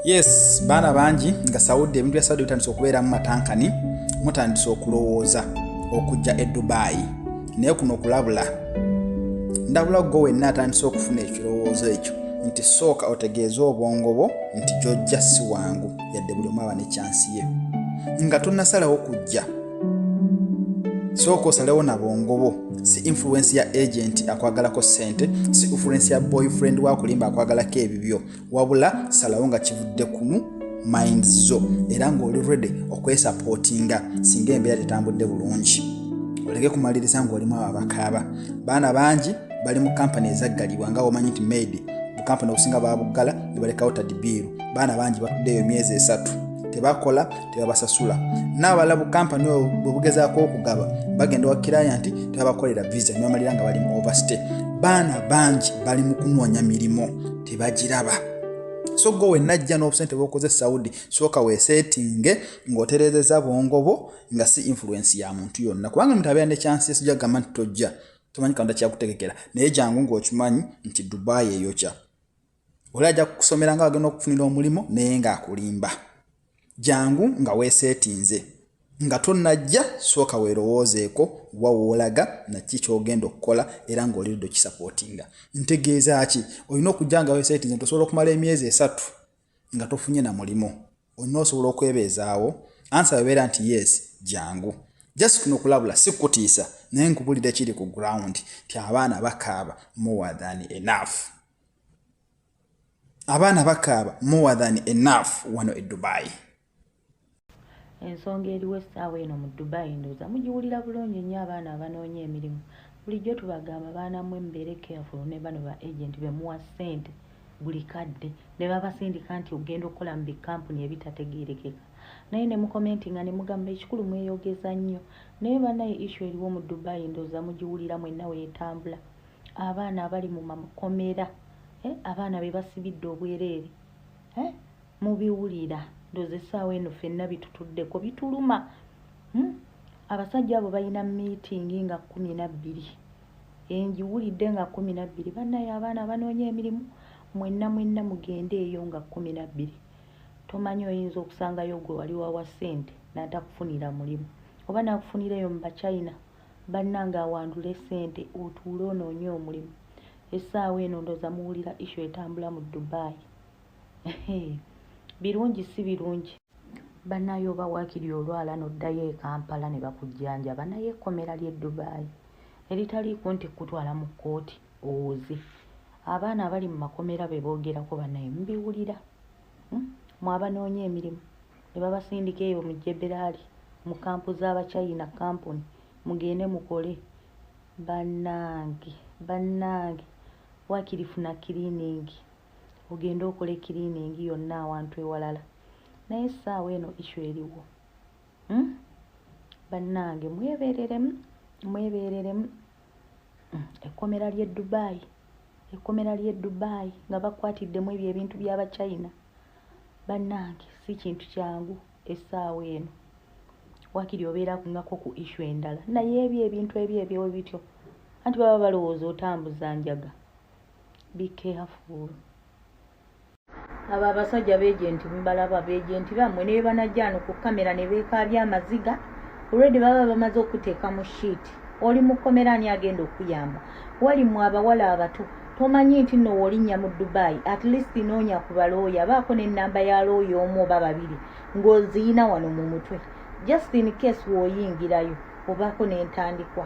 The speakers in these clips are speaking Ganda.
Yes, bana bangi nga Saudi ebintu bya Saudi bitandise okubeera mu matankani mutandise okulowooza okujja e Dubai naye kuno okulabula ndabula go wenna atandise okufuna ekirowoozo ekyo nti sooka otegeeza obwongo bwo nti jojja si wangu yadde buli omu aba ne chansi ye nga tonnasalawo kujja sooka osalewo na bwongo bwo si influence ya agent akwagalako sente si influence ya boyfriend wakulimba akwagalako ebibyo wabula salawo nga kivudde kumu mind zo era ng'oli ready okwesupportinga singa embeera tetambudde bulungi olege kumaliriza ng'olimu abakaaba baana bangi bali mu kampani ezaggalibwa nga omanyi nti made bu kampani okusinga babuggala ne balekawo tadibiiru baana bangi batuddeyo emyezi 3 tebakola tebabasasula n'abala bu kampani bwe bugezaako okugaba bagenda wa client tebabakolera visa ne bamalira nga bali mu overstay baana bangi bali mu kunoonya mirimo tebagiraba so go wenna ajja n'obusente bw'okoze Saudi sooka weesetinge ng'oterezeza bwongo bwo nga si influence ya muntu yonna kubanga omuntu abeera ne chance esijja kugamba nti tojja tomanyi katonda kyakutegekera naye jangu ng'okimanyi nti Dubai eyokya oli ajja kukusomera nga wagenda okufunira omulimo naye ng'akulimba jangu nga weesetinze nga tonnajja sooka weerowoozeeko wawoolaga na kikyogenda okukola era ng'olidde okisupportinga ntegeeza ki olina okujja nga weesetinze tosobola okumala emyezi 3 nga tofunye na mulimo olina osobola okwebeezaawo ansa webeera nti yes jangu just kuno okulabula si kutiisa naye nkubulidde kiri ku ground ti abaana bakaaba more than enough abaana bakaaba more than enough wano e Dubai. Ensonga eriwo essaawa eno mu Dubai ndowooza mugiwulira bulungi nnyo abaana abanoonya emirimu bulijjo tubagamba baana mmwe mubeere careful ne bano ba agent be muwa ssente buli kadde ne babasindika nti ogenda okukola mu bikampuni ebitategeerekeka naye ne mukomentinga ne mugamba ekikulu mweyogeza nnyo naye bannaye issue eriwo mu Dubai ndowooza mugiwulira mwenna weetambula abaana abali mu makomera abaana be basibidde obwereere mubiwulira ndowooza essaawa eno ffenna bitutuddeko bituluma abasajja abo balina meeting nga 12 enjiwulidde nga 12 bannaye abaana abanoonya emirimu mwenna mugende eyo nga 12 tomanyi oyinza okusangayo gwe wali wawa ssente n'atakufunira mulimu oba n'akufunirayo mu Bachina bannanga awandule ssente otuule onoonye omulimu essaawa eno ndowooza muwulira issue etambula mu Dubai birungi si birungi bannayo oba waakiri olwala n'oddayo e Kampala ne bakujjanjaba naye ekkomera ly'e Dubai eritaliiko nti kutwala mu kkooti owoze abaana abali mu makomera be boogerako bannaye mubiwulira mu abanoonya emirimu ne babasindika eyo mu Jeberaali mu kampu z'Abachina kampuni mugende mukole bannange waakiri funa cleaning ogenda okole cleaning yonna awantu ewalala naye essaawa eno issue eriwo bannange mwebeereremu ekkomera ly'e Dubai nga bakwatiddemu ebyo ebintu by'Abachina bannange si kintu kyangu essaawa eno waakiri obeera kungako ku issue endala naye ebintu ebyo bityo anti baba balowooza otambuza njaga be careful. Abo abasajja b'agenti mubalaba b'agenti bammwe ne banajja no ku kamera ne beekaabya amaziga already baba bamaze okuteeka mu sheet oli mu komera ani agenda okuyamba wali mu abawala abato tomanyi nti no wolinnya mu Dubai at least noonya ku balooya baako n'ennamba ya looya omu oba babiri ng'oziyina wano mu mutwe just in case wooyingirayo obaako n'entandikwa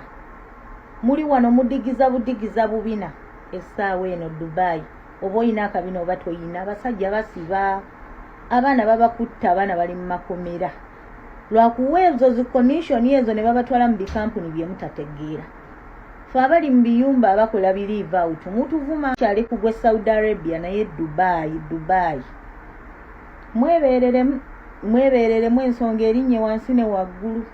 muli wano mudigiza bubina essaawa eno Dubai oba oyina akabina oba toyina abasajja basiba abaana babakutta abaana bali mu makomera lwakuwa ezo zi commission ezo ne babatwala mu bikampuni bye mutategeera fe abali mu biyumba abakola biriiva out mutuvuma kyali kugwe Saudi Arabia naye Dubai mwebeereremu ensonga erinnye wansi ne waggulu.